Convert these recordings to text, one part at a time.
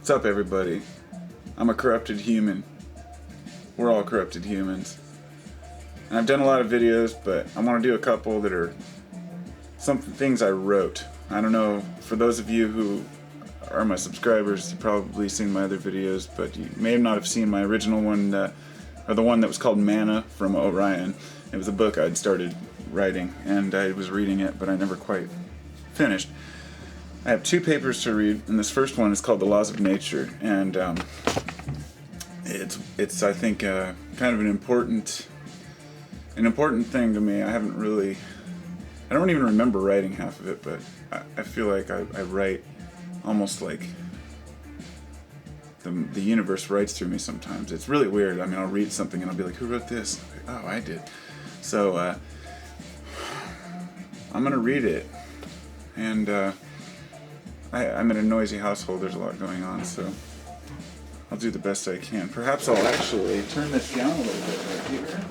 What's up, everybody? I'm a corrupted human. We're all corrupted humans. And I've done a lot of videos, but I want to do a couple that are some things I wrote. I don't know, for those of you who are my subscribers, you've probably seen my other videos, but you may not have seen my original one, or the one that was called Manna from Orion. It was a book I'd started writing, and I was reading it, but I never quite finished. I have two papers to read, and this first one is called The Laws of Nature, and it's I think kind of an important thing to me. I don't even remember writing half of it, but I feel like I write almost like the universe writes through me sometimes. It's really weird. I mean, I'll read something and I'll be like, who wrote this? Oh, I did. So I'm gonna read it, and I'm in a noisy household. There's a lot going on, so I'll do the best I can. Perhaps I'll actually turn this down a little bit right here.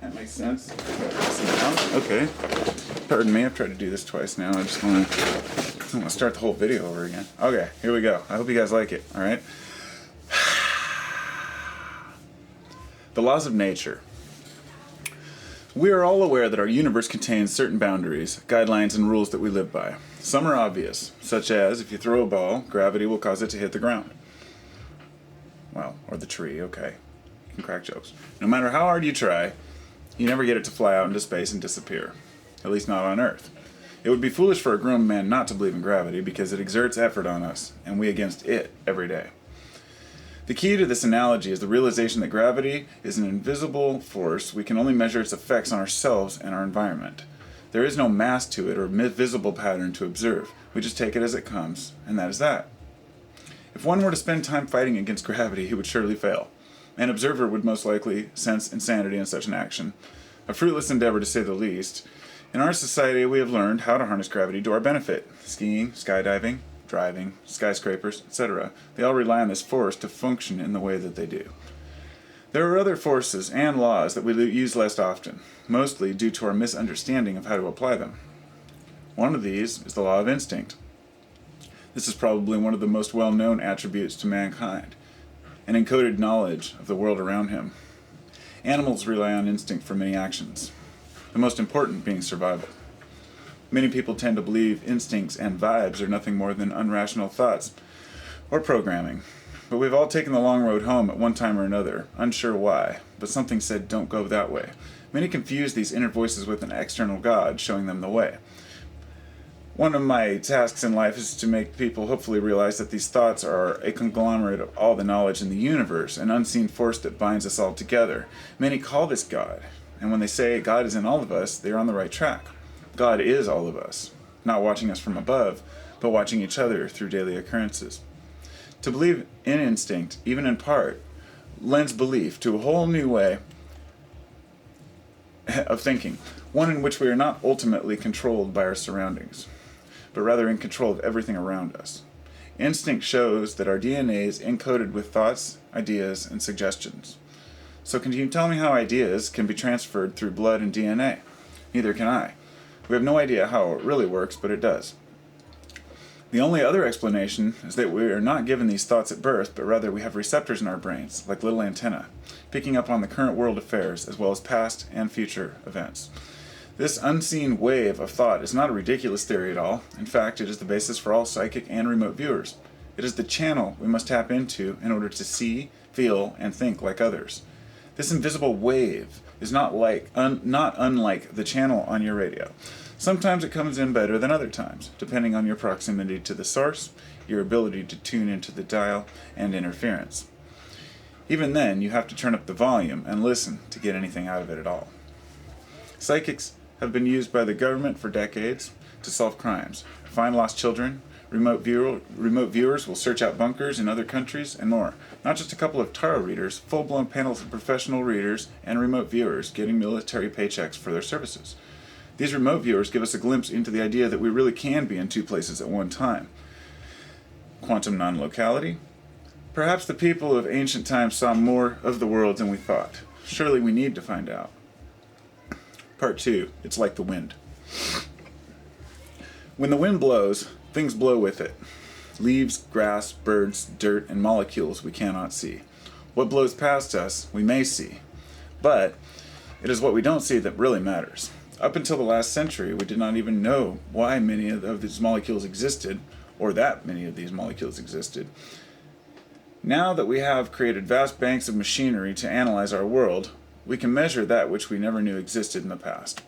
And, that makes sense. Okay. Pardon me. I've tried to do this twice now. I just want to start the whole video over again. Okay, here we go. I hope you guys like it. All right. The laws of nature. We are all aware that our universe contains certain boundaries, guidelines, and rules that we live by. Some are obvious, such as if you throw a ball, gravity will cause it to hit the ground. Well, or the tree, okay. You can crack jokes. No matter how hard you try, you never get it to fly out into space and disappear. At least not on Earth. It would be foolish for a grown man not to believe in gravity because it exerts effort on us, and we against it every day. The key to this analogy is the realization that gravity is an invisible force. We can only measure its effects on ourselves and our environment. There is no mass to it or visible pattern to observe. We just take it as it comes, and that is that. If one were to spend time fighting against gravity, he would surely fail. An observer would most likely sense insanity in such an action. A fruitless endeavor, to say the least. In our society, we have learned how to harness gravity to our benefit. Skiing, skydiving, driving, skyscrapers, etc. They all rely on this force to function in the way that they do. There are other forces and laws that we use less often, mostly due to our misunderstanding of how to apply them. One of these is the law of instinct. This is probably one of the most well-known attributes to mankind, an encoded knowledge of the world around him. Animals rely on instinct for many actions, the most important being survival. Many people tend to believe instincts and vibes are nothing more than unrational thoughts or programming. But we've all taken the long road home at one time or another, unsure why, but something said don't go that way. Many confuse these inner voices with an external God showing them the way. One of my tasks in life is to make people hopefully realize that these thoughts are a conglomerate of all the knowledge in the universe, an unseen force that binds us all together. Many call this God, and when they say God is in all of us, they are on the right track. God is all of us, not watching us from above, but watching each other through daily occurrences. To believe in instinct, even in part, lends belief to a whole new way of thinking, one in which we are not ultimately controlled by our surroundings, but rather in control of everything around us. Instinct shows that our DNA is encoded with thoughts, ideas, and suggestions. So can you tell me how ideas can be transferred through blood and DNA? Neither can I. We have no idea how it really works, but it does. The only other explanation is that we are not given these thoughts at birth, but rather we have receptors in our brains, like little antennae, picking up on the current world affairs as well as past and future events. This unseen wave of thought is not a ridiculous theory at all. In fact, it is the basis for all psychic and remote viewers. It is the channel we must tap into in order to see, feel, and think like others. This invisible wave is not unlike the channel on your radio. Sometimes it comes in better than other times, depending on your proximity to the source, your ability to tune into the dial, and interference. Even then, you have to turn up the volume and listen to get anything out of it at all. Psychics have been used by the government for decades to solve crimes, find lost children. Remote viewers will search out bunkers in other countries, and more. Not just a couple of tarot readers, full-blown panels of professional readers and remote viewers getting military paychecks for their services. These remote viewers give us a glimpse into the idea that we really can be in two places at one time. Quantum non-locality? Perhaps the people of ancient times saw more of the world than we thought. Surely we need to find out. Part 2. It's like the wind. When the wind blows, Things blow with it. Leaves, grass, birds, dirt, and molecules we cannot see. What blows past us, we may see. But it is what we don't see that really matters. Up until the last century, we did not even know why many of these molecules existed, or that many of these molecules existed. Now that we have created vast banks of machinery to analyze our world, we can measure that which we never knew existed in the past.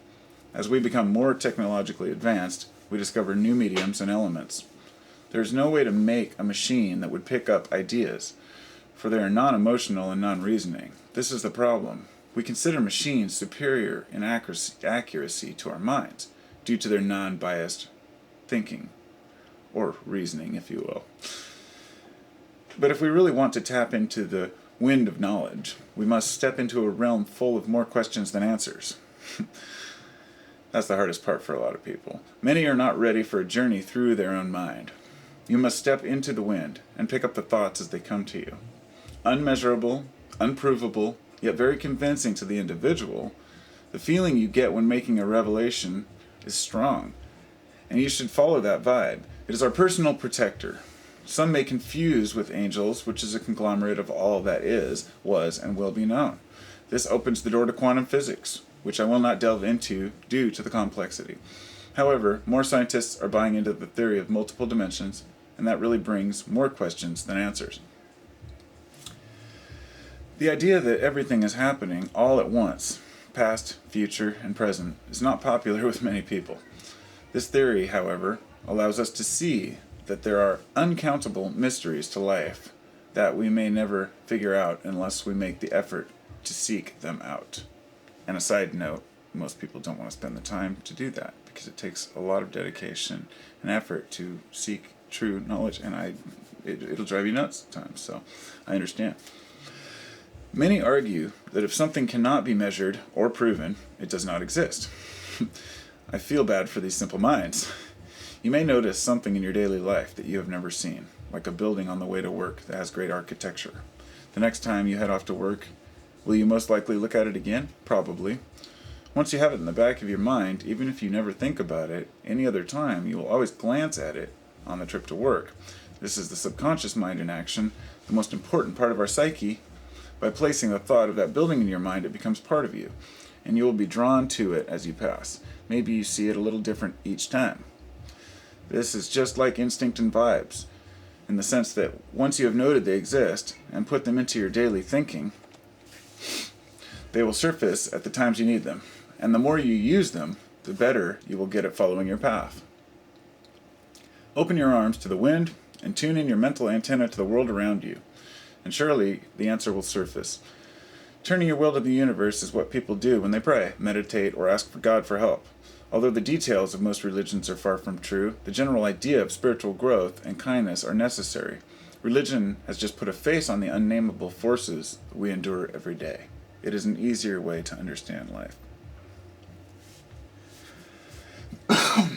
As we become more technologically advanced, we discover new mediums and elements. There is no way to make a machine that would pick up ideas, for they are non-emotional and non-reasoning. This is the problem. We consider machines superior in accuracy to our minds, due to their non-biased thinking, or reasoning, if you will. But if we really want to tap into the wind of knowledge, we must step into a realm full of more questions than answers. That's the hardest part for a lot of people. Many are not ready for a journey through their own mind. You must step into the wind and pick up the thoughts as they come to you. Unmeasurable, unprovable, yet very convincing to the individual, the feeling you get when making a revelation is strong, and you should follow that vibe. It is our personal protector. Some may confuse with angels, which is a conglomerate of all that is, was, and will be known. This opens the door to quantum physics, which I will not delve into due to the complexity. However, more scientists are buying into the theory of multiple dimensions, and that really brings more questions than answers. The idea that everything is happening all at once, past, future, and present, is not popular with many people. This theory, however, allows us to see that there are uncountable mysteries to life that we may never figure out unless we make the effort to seek them out. And a side note, most people don't want to spend the time to do that because it takes a lot of dedication and effort to seek true knowledge, and it'll drive you nuts at times, so I understand. Many argue that if something cannot be measured or proven, it does not exist. I feel bad for these simple minds. You may notice something in your daily life that you have never seen, like a building on the way to work that has great architecture. The next time you head off to work, will you most likely look at it again? Probably. Once you have it in the back of your mind, even if you never think about it, any other time you will always glance at it on the trip to work. This is the subconscious mind in action, the most important part of our psyche. By placing the thought of that building in your mind, it becomes part of you, and you will be drawn to it as you pass. Maybe you see it a little different each time. This is just like instinct and vibes, in the sense that once you have noted they exist and put them into your daily thinking, they will surface at the times you need them, and the more you use them, the better you will get at following your path. Open your arms to the wind and tune in your mental antenna to the world around you, and surely the answer will surface. Turning your will to the universe is what people do when they pray, meditate, or ask for God for help. Although the details of most religions are far from true, the general idea of spiritual growth and kindness are necessary. Religion has just put a face on the unnameable forces we endure every day. It is an easier way to understand life.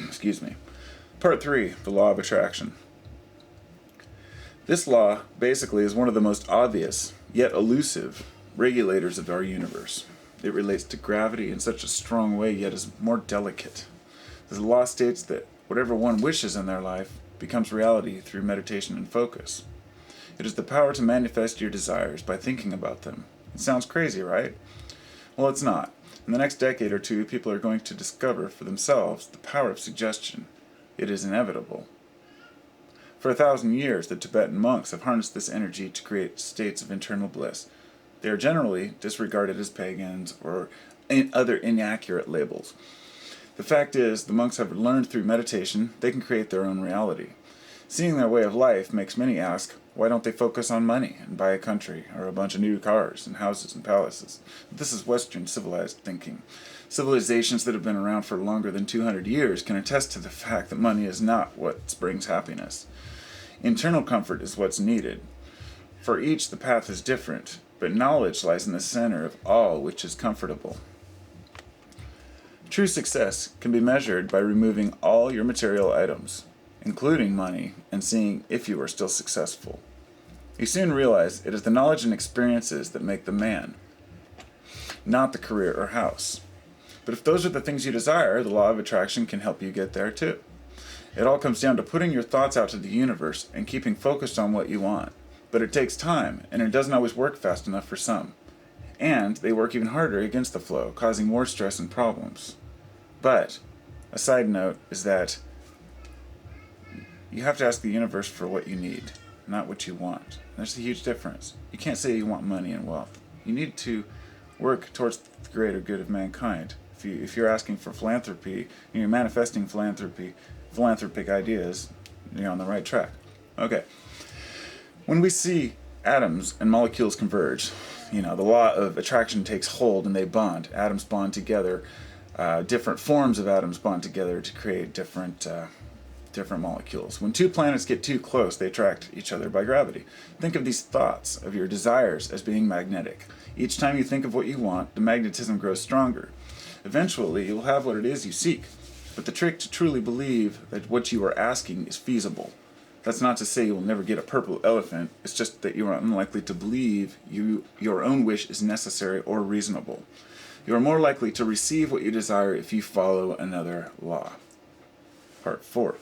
Excuse me. Part 3, the law of attraction. This law basically is one of the most obvious, yet elusive, regulators of our universe. It relates to gravity in such a strong way, yet is more delicate. The law states that whatever one wishes in their life becomes reality through meditation and focus. It is the power to manifest your desires by thinking about them. It sounds crazy, right? Well, it's not. In the next decade or two, people are going to discover for themselves the power of suggestion. It is inevitable. For 1,000 years, the Tibetan monks have harnessed this energy to create states of internal bliss. They are generally disregarded as pagans or other inaccurate labels. The fact is, the monks have learned through meditation they can create their own reality. Seeing their way of life makes many ask, why don't they focus on money and buy a country or a bunch of new cars and houses and palaces? This is Western civilized thinking. Civilizations that have been around for longer than 200 years can attest to the fact that money is not what brings happiness. Internal comfort is what's needed. For each, the path is different, but knowledge lies in the center of all which is comfortable. True success can be measured by removing all your material items, including money, and seeing if you are still successful. You soon realize it is the knowledge and experiences that make the man, not the career or house. But if those are the things you desire, the law of attraction can help you get there too. It all comes down to putting your thoughts out to the universe and keeping focused on what you want. But it takes time, and it doesn't always work fast enough for some. And they work even harder against the flow, causing more stress and problems. But a side note is that you have to ask the universe for what you need, not what you want. There's a huge difference. You can't say you want money and wealth. You need to work towards the greater good of mankind. If you're asking for philanthropy, and you're manifesting philanthropic ideas, you're on the right track. Okay. When we see atoms and molecules converge, the law of attraction takes hold and they bond. Atoms bond together. Different forms of atoms bond together to create different molecules. When two planets get too close, they attract each other by gravity. Think of these thoughts of your desires as being magnetic. Each time you think of what you want, the magnetism grows stronger. Eventually, you'll have what it is you seek. But the trick to truly believe that what you are asking is feasible. That's not to say you will never get a purple elephant. It's just that you are unlikely to believe your own wish is necessary or reasonable. You are more likely to receive what you desire if you follow another law. Part 4.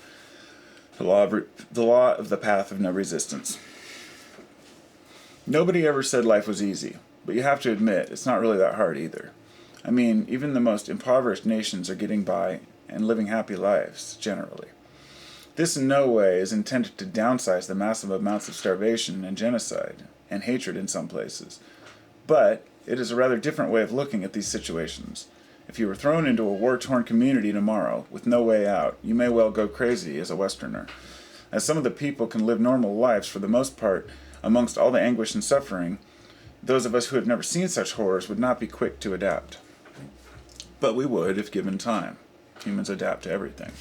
The law of the path of no resistance. Nobody ever said life was easy, but you have to admit it's not really that hard either. I mean, even the most impoverished nations are getting by and living happy lives, generally. This in no way is intended to downsize the massive amounts of starvation and genocide and hatred in some places, but it is a rather different way of looking at these situations. If you were thrown into a war-torn community tomorrow with no way out, you may well go crazy as a Westerner. As some of the people can live normal lives for the most part amongst all the anguish and suffering, those of us who have never seen such horrors would not be quick to adapt. But we would if given time. Humans adapt to everything.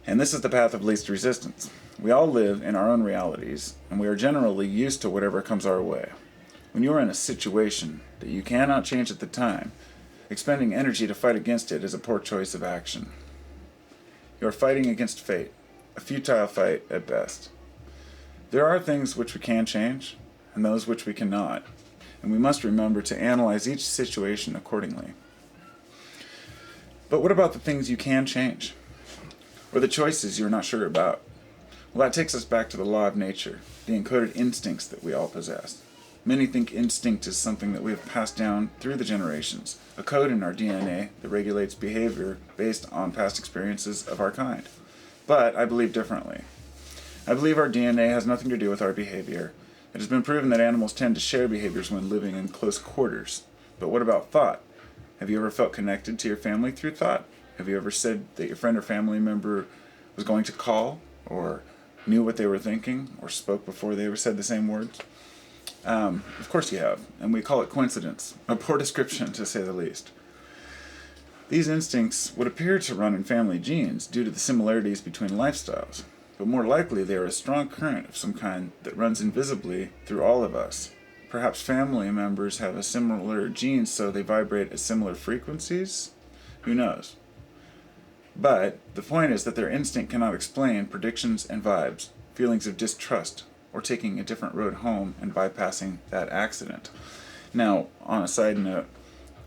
And this is the path of least resistance. We all live in our own realities, and we are generally used to whatever comes our way. When you are in a situation that you cannot change at the time, expending energy to fight against it is a poor choice of action. You are fighting against fate, a futile fight at best. There are things which we can change, and those which we cannot, and we must remember to analyze each situation accordingly. But what about the things you can change? Or the choices you're not sure about? Well, that takes us back to the law of nature, the encoded instincts that we all possess. Many think instinct is something that we have passed down through the generations, a code in our DNA that regulates behavior based on past experiences of our kind. But I believe differently. I believe our DNA has nothing to do with our behavior. It has been proven that animals tend to share behaviors when living in close quarters. But what about thought? Have you ever felt connected to your family through thought? Have you ever said that your friend or family member was going to call, or knew what they were thinking, or spoke before they ever said the same words? Of course you have, and we call it coincidence, a poor description to say the least. These instincts would appear to run in family genes due to the similarities between lifestyles, but more likely they are a strong current of some kind that runs invisibly through all of us. Perhaps family members have a similar gene, so they vibrate at similar frequencies? Who knows? But the point is that their instinct cannot explain predictions and vibes, feelings of distrust, or taking a different road home and bypassing that accident. Now, on a side note,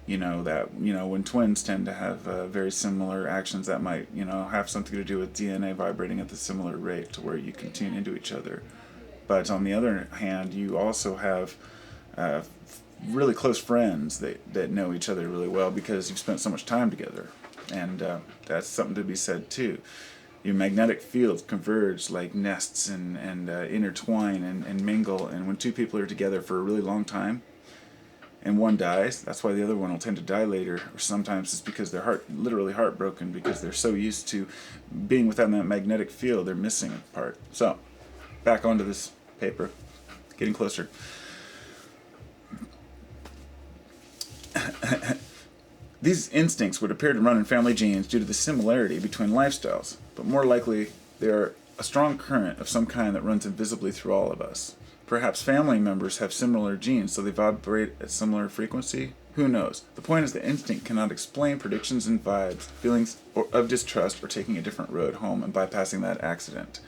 when twins tend to have very similar actions, that might, have something to do with DNA vibrating at the similar rate to where you can tune into each other. But on the other hand, you also have really close friends that know each other really well because you've spent so much time together. And that's something to be said too. Your magnetic fields converge like nests and intertwine and mingle. And when two people are together for a really long time and one dies, that's why the other one will tend to die later. Or sometimes it's because they're literally heartbroken because they're so used to being within that magnetic field, they're missing a part. So, back onto this paper, getting closer. These instincts would appear to run in family genes due to the similarity between lifestyles, but more likely they are a strong current of some kind that runs invisibly through all of us. Perhaps family members have similar genes, so they vibrate at similar frequency? Who knows? The point is that instinct cannot explain predictions and vibes, feelings of distrust, or taking a different road home and bypassing that accident.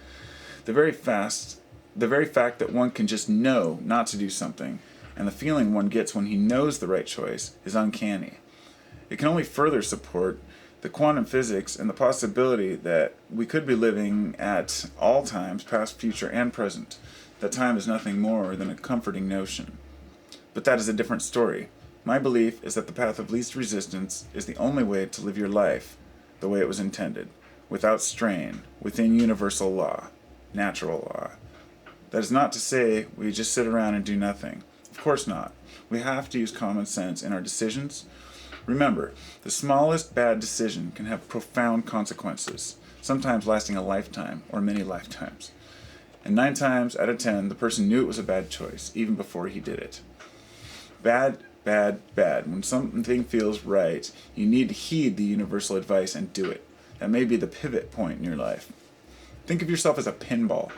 The very fact that one can just know not to do something, and the feeling one gets when he knows the right choice, is uncanny. It can only further support The quantum physics and the possibility that we could be living at all times, past, future, and present. That time is nothing more than a comforting notion. But that is a different story. My belief is that the path of least resistance is the only way to live your life the way it was intended, without strain, within universal law, natural law. That is not to say we just sit around and do nothing. Of course not. We have to use common sense in our decisions. Remember, the smallest bad decision can have profound consequences, sometimes lasting a lifetime or many lifetimes. And 9 times out of 10, the person knew it was a bad choice, even before he did it. Bad, bad, bad. When something feels right, you need to heed the universal advice and do it. That may be the pivot point in your life. Think of yourself as a pinball.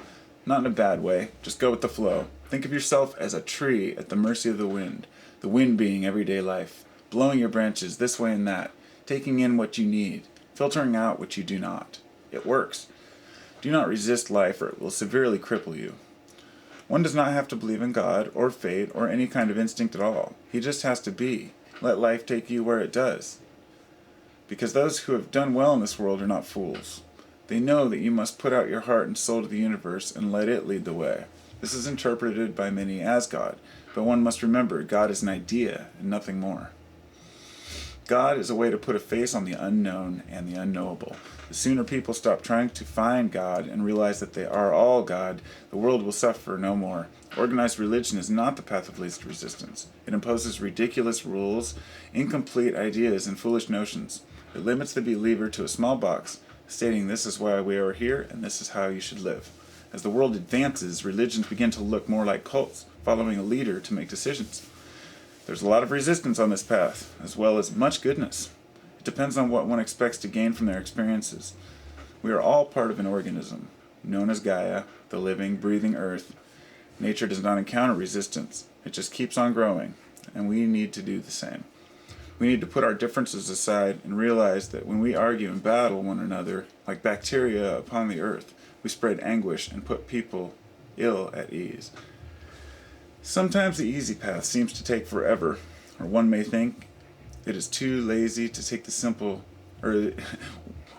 Not in a bad way, just go with the flow. Think of yourself as a tree at the mercy of the wind being everyday life, blowing your branches this way and that, taking in what you need, filtering out what you do not. It works. Do not resist life or it will severely cripple you. One does not have to believe in God or fate or any kind of instinct at all. He just has to be. Let life take you where it does. Because those who have done well in this world are not fools. They know that you must put out your heart and soul to the universe and let it lead the way. This is interpreted by many as God, but one must remember God is an idea and nothing more. God is a way to put a face on the unknown and the unknowable. The sooner people stop trying to find God and realize that they are all God, the world will suffer no more. Organized religion is not the path of least resistance. It imposes ridiculous rules, incomplete ideas, and foolish notions. It limits the believer to a small box, stating this is why we are here and this is how you should live. As the world advances, religions begin to look more like cults, following a leader to make decisions. There's a lot of resistance on this path, as well as much goodness. It depends on what one expects to gain from their experiences. We are all part of an organism, known as Gaia, the living, breathing earth. Nature does not encounter resistance. It just keeps on growing, and we need to do the same. We need to put our differences aside and realize that when we argue and battle one another, like bacteria upon the earth, we spread anguish and put people ill at ease. Sometimes the easy path seems to take forever, or one may think it is too lazy to take the simple, or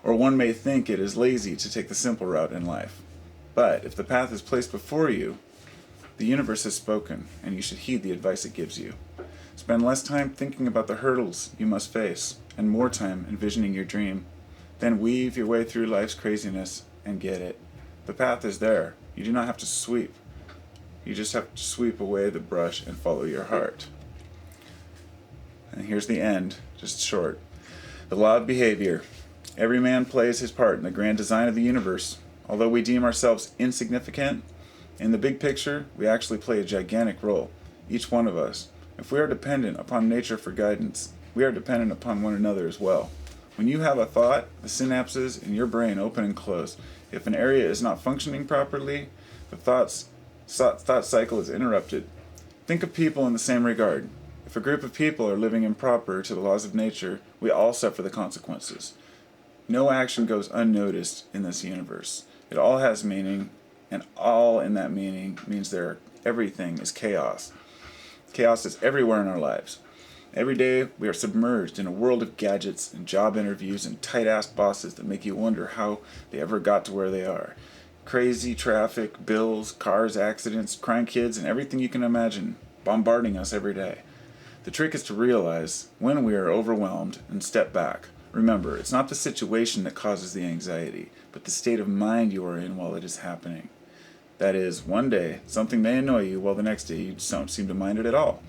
one may think it is lazy to take the simple route in life. But if the path is placed before you, the universe has spoken, and you should heed the advice it gives you. Spend less time thinking about the hurdles you must face, and more time envisioning your dream. Then weave your way through life's craziness and get it. The path is there. You do not have to sweep. You just have to sweep away the brush and follow your heart. And here's the end, just short. The law of behavior. Every man plays his part in the grand design of the universe. Although we deem ourselves insignificant, in the big picture, we actually play a gigantic role, each one of us. If we are dependent upon nature for guidance, we are dependent upon one another as well. When you have a thought, the synapses in your brain open and close. If an area is not functioning properly, the thought cycle is interrupted. Think of people in the same regard. If a group of people are living improper to the laws of nature, we all suffer the consequences. No action goes unnoticed in this universe. It all has meaning, and all in that meaning means everything is chaos. Chaos is everywhere in our lives. Every day we are submerged in a world of gadgets and job interviews and tight-ass bosses that make you wonder how they ever got to where they are. Crazy traffic, bills, cars, accidents, crying kids, and everything you can imagine bombarding us every day. The trick is to realize when we are overwhelmed and step back. Remember, it's not the situation that causes the anxiety, but the state of mind you are in while it is happening. That is, one day, something may annoy you, while the next day you just don't seem to mind it at all.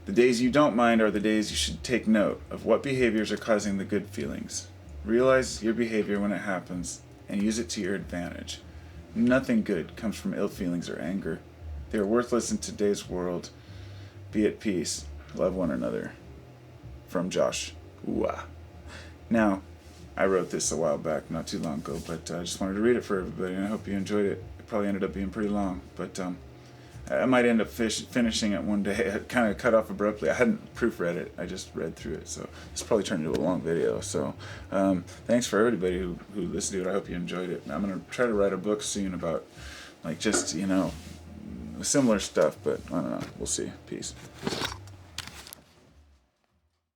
The days you don't mind are the days you should take note of what behaviors are causing the good feelings. Realize your behavior when it happens, and use it to your advantage. Nothing good comes from ill feelings or anger. They are worthless in today's world. Be at peace. Love one another. From Josh. Now, I wrote this a while back, not too long ago, but I just wanted to read it for everybody, and I hope you enjoyed it. It probably ended up being pretty long, but I might end up finishing it one day. It kind of cut off abruptly. I hadn't proofread it. I just read through it, so this probably turned into a long video. So thanks for everybody who listened to it. I hope you enjoyed it. I'm going to try to write a book soon about, like, just, similar stuff, but I don't know. We'll see. Peace.